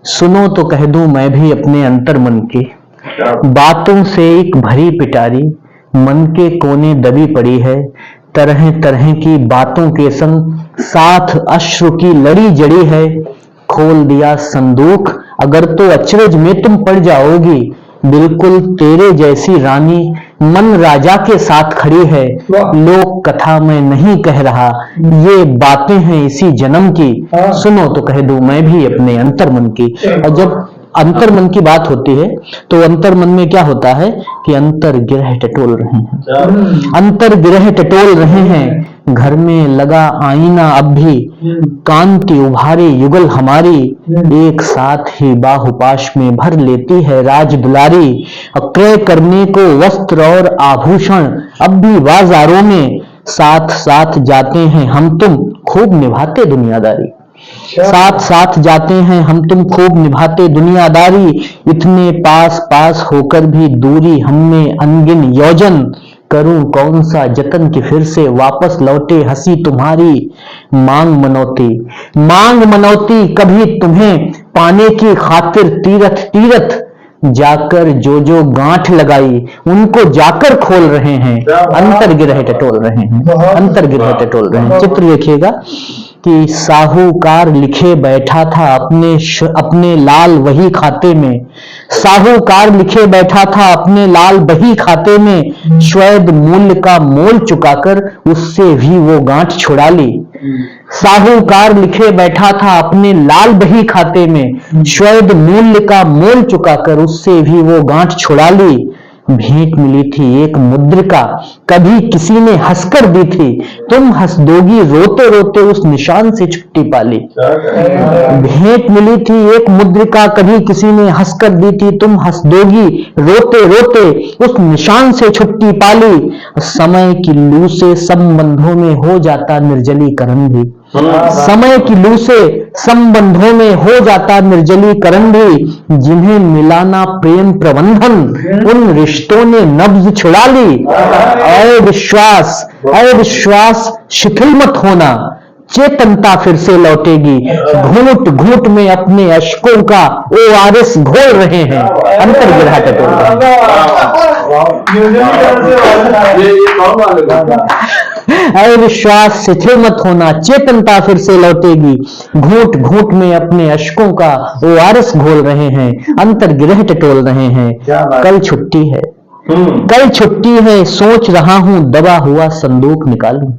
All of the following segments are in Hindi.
सुनो तो कह दूं मैं भी अपने अंतर मन की बातों से एक भरी पिटारी मन के कोने दबी पड़ी है। तरह तरह की बातों के संग साथ अश्रु की लड़ी जड़ी है। खोल दिया संदूक अगर तो अचरज में तुम पड़ जाओगी। बिल्कुल तेरे जैसी रानी मन राजा के साथ खड़ी है। लोक कथा में नहीं कह रहा, ये बातें हैं इसी जन्म की। सुनो तो कह दूं मैं भी अपने अंतर मन की। और जब अंतर मन की बात होती है तो अंतर मन में क्या होता है कि अंतर गिरह टटोल रहे हैं, अंतर गिरह टटोल रहे हैं। घर में लगा आईना अब भी कांति उभारे युगल हमारी। एक साथ ही बाहुपाश में भर लेती है राज दुलारी। क्रय करने को वस्त्र और आभूषण अब भी बाजारों में साथ साथ जाते हैं हम तुम खूब निभाते दुनियादारी। साथ साथ जाते हैं हम तुम खूब निभाते दुनियादारी। इतने पास पास होकर भी दूरी हममें अनगिन योजन। करूं कौन सा जतन कि फिर से वापस लौटे हंसी तुम्हारी। मांग मनौती कभी तुम्हें पाने की खातिर तीरथ तीरथ जाकर जो गांठ लगाई उनको जाकर खोल रहे हैं। अंतर गिरह टटोल रहे हैं, अंतर गिरह टटोल रहे हैं। चित्र देखिएगा कि साहूकार लिखे बैठा था अपने लाल वही खाते में। साहूकार लिखे बैठा था अपने लाल बही खाते में। श्वेत मूल्य का मोल चुकाकर उससे भी वो गांठ छुड़ा ली। साहूकार लिखे बैठा था अपने लाल बही खाते में। श्वेत मूल्य का मोल चुकाकर उससे भी वो गांठ छुड़ा ली। भेंट मिली थी एक मुद्रिका कभी किसी ने हंसकर दी थी। तुम हंस दोगी रोते रोते उस निशान से छुट्टी पाली। भेंट मिली थी एक मुद्रिका कभी किसी ने हंसकर दी थी। तुम हंस दोगी रोते रोते उस निशान से छुट्टी पाली। समय की लू से संबंधों में हो जाता निर्जलीकरण भी। समय की लू से संबंधों में हो जाता निर्जलीकरण भी। जिन्हें मिलाना प्रेम प्रबंधन उन रिश्तों ने नब्ज छुड़ा ली। अविश्वास शिथिल मत होना, चेतनता फिर से लौटेगी। घूंट घूंट में अपने अश्कों का ORS घोल रहे हैं। अंतर गिरह टटोल अविश्वास शिथिल मत होना, चेतनता फिर से लौटेगी। घूंट घूंट में अपने अश्कों का ORS घोल रहे हैं। अंतर गिरह टटोल रहे हैं। कल छुट्टी है, कल छुट्टी है सोच रहा हूं दबा हुआ संदूक निकालूं।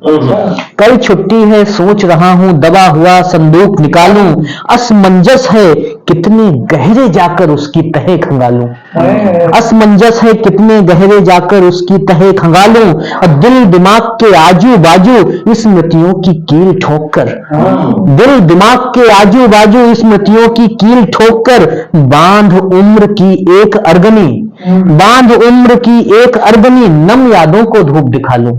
कल छुट्टी है सोच रहा हूं दबा हुआ संदूक निकालूं। असमंजस है कितने गहरे जाकर उसकी तह खंगालूं। असमंजस है कितने गहरे जाकर उसकी तह खंगालूं। और दिल दिमाग के आजू बाजू स्मृतियों की कील ठोक कर, दिल दिमाग के आजू बाजू स्मृतियों की कील ठोक कर बांध उम्र की एक अर्गनी, बांध उम्र की एक अर्गनी नम यादों को धूप दिखा लूं।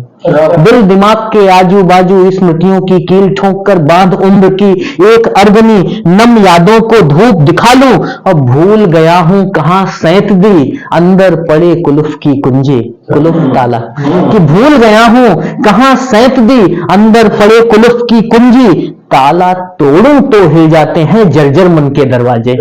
दिल दिमाग के आजू बाजू स्मृतियों की कील ठोक कर बांध उम्र की एक अर्गनी नम यादों को धूप दिखा लूं। और भूल गया हूं कहां सैंत दी अंदर पड़े कुलुफ की कुंजी। कुलुफ ताला कि भूल गया हूं कहां सैंत दी अंदर पड़े कुलुफ की कुंजी। ताला तोड़ूं तो हिल जाते हैं जर्जर मन के दरवाजे।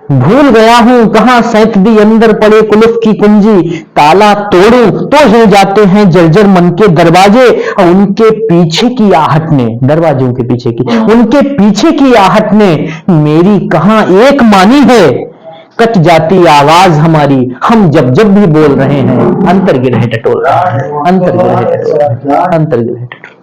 भूल गया हूं कहां सैंत दी अंदर पड़े कुलुफ की कुंजी। ताला तोड़ूं तो हिल जाते हैं जर्जर मन के दरवाजे। और उनके पीछे की आहट ने, दरवाजों के पीछे की, उनके पीछे की आहट ने मेरी कहां एक मानी है। कट जाती आवाज हमारी हम जब जब भी बोल रहे हैं। अंतर गिरह टटोल, अंतर गिरह टटोल, अंतर गिरह टटोल।